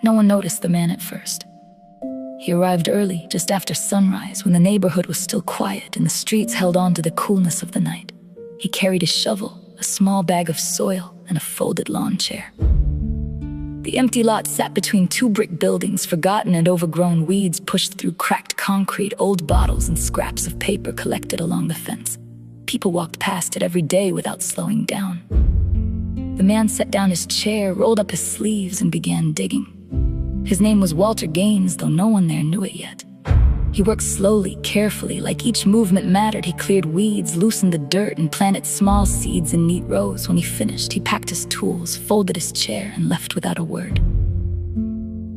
No one noticed the man at first. He arrived early, just after sunrise, when the neighborhood was still quiet and the streets held on to the coolness of the night. He carried a shovel, a small bag of soil, and a folded lawn chair. The empty lot sat between two brick buildings, forgotten and overgrown weeds pushed through cracked concrete, old bottles and scraps of paper collected along the fence. People walked past it every day without slowing down. The man set down his chair, rolled up his sleeves, and began digging. His name was Walter Gaines, though no one there knew it yet. He worked slowly, carefully, like each movement mattered. He cleared weeds, loosened the dirt, and planted small seeds in neat rows. When he finished, he packed his tools, folded his chair, and left without a word.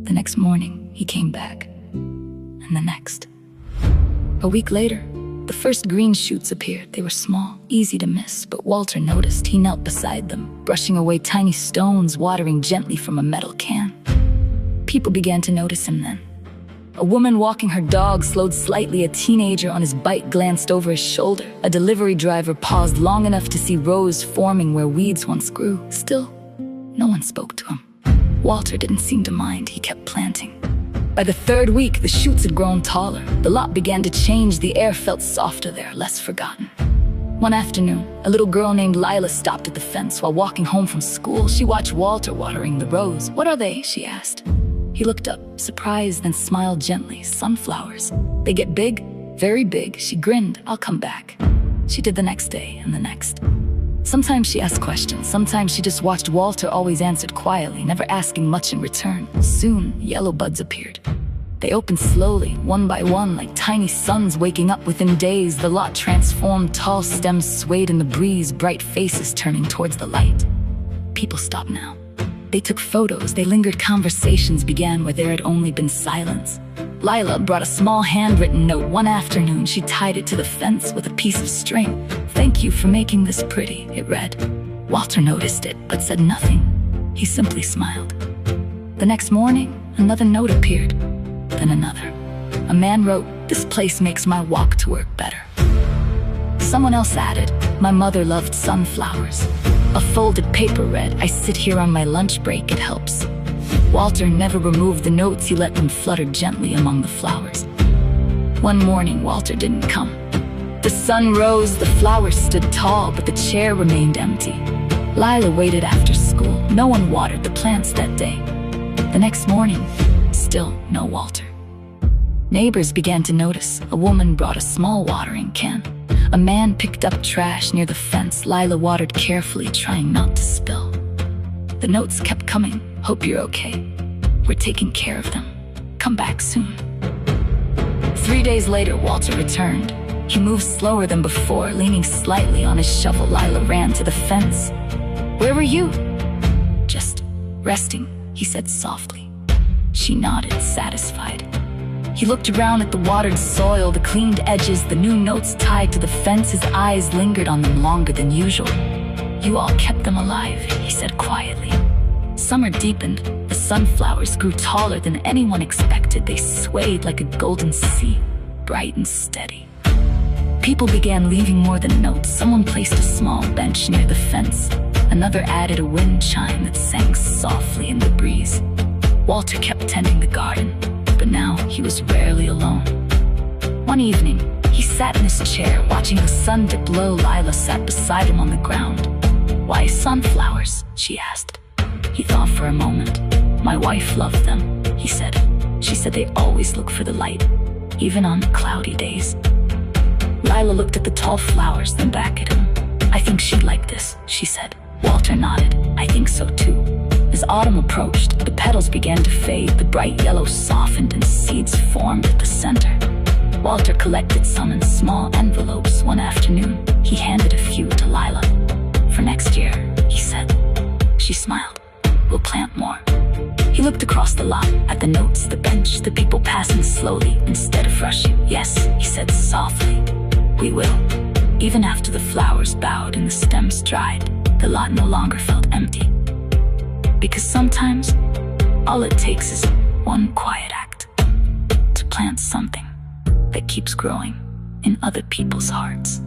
The next morning, he came back, and the next. A week later, the first green shoots appeared. They were small, easy to miss, but Walter noticed. He knelt beside them, brushing away tiny stones, watering gently from a metal can. People began to notice him then. A woman walking her dog slowed slightly. A teenager on his bike glanced over his shoulder. A delivery driver paused long enough to see rows forming where weeds once grew. Still, no one spoke to him. Walter didn't seem to mind. He kept planting. By the third week, the shoots had grown taller. The lot began to change. The air felt softer there, less forgotten. One afternoon, a little girl named Lila stopped at the fence while walking home from school. She watched Walter watering the rows. "What are they?" she asked. He looked up, surprised, then smiled gently. "Sunflowers. They get big, very big." She grinned. "I'll come back." She did the next day and the next. Sometimes she asked questions. Sometimes she just watched. Walter always answered quietly, never asking much in return. Soon, yellow buds appeared. They opened slowly, one by one, like tiny suns waking up. Within days, the lot transformed. Tall stems swayed in the breeze, bright faces turning towards the light. People stopped now. They took photos, they lingered. Conversations began where there had only been silence. Lila brought a small handwritten note. One afternoon, she tied it to the fence with a piece of string. "Thank you for making this pretty," it read. Walter noticed it, but said nothing. He simply smiled. The next morning, another note appeared, then another. A man wrote, "This place makes my walk to work better." Someone else added, "My mother loved sunflowers." A folded paper read, "I sit here on my lunch break, it helps." Walter never removed the notes. He let them flutter gently among the flowers. One morning, Walter didn't come. The sun rose, the flowers stood tall, but the chair remained empty. Lila waited after school. No one watered the plants that day. The next morning, still no Walter. Neighbors began to notice. A woman brought a small watering can. A man picked up trash near the fence. Lila watered carefully, trying not to spill. The notes kept coming. "Hope you're okay. We're taking care of them. Come back soon." 3 days later, Walter returned. He moved slower than before, leaning slightly on his shovel. Lila ran to the fence. "Where were you?" "Just resting," he said softly. She nodded, satisfied. He looked around at the watered soil, the cleaned edges, the new notes tied to the fence. His eyes lingered on them longer than usual. "You all kept them alive," he said quietly. Summer deepened. The sunflowers grew taller than anyone expected. They swayed like a golden sea, bright and steady. People began leaving more than notes. Someone placed a small bench near the fence. Another added a wind chime that sang softly in the breeze. Walter kept tending the garden, but now he was rarely alone. One evening, he sat in his chair, watching the sun dip low. Lila sat beside him on the ground. "Why sunflowers?" she asked. He thought for a moment. "My wife loved them," he said. "She said they always look for the light, even on cloudy days." Lila looked at the tall flowers, then back at him. "I think she'd like this," she said. Walter nodded. "I think so too." As autumn approached, the petals began to fade. The bright yellow softened and seeds formed at the center. Walter collected some in small envelopes. One afternoon, he handed a few to Lila. "For next year," he said. She smiled. "We'll plant more." He looked across the lot, at the notes, the bench, the people passing slowly instead of rushing. "Yes," he said softly, "we will." Even after the flowers bowed and the stems dried, the lot no longer felt empty. Because sometimes, all it takes is one quiet act to plant something that keeps growing in other people's hearts.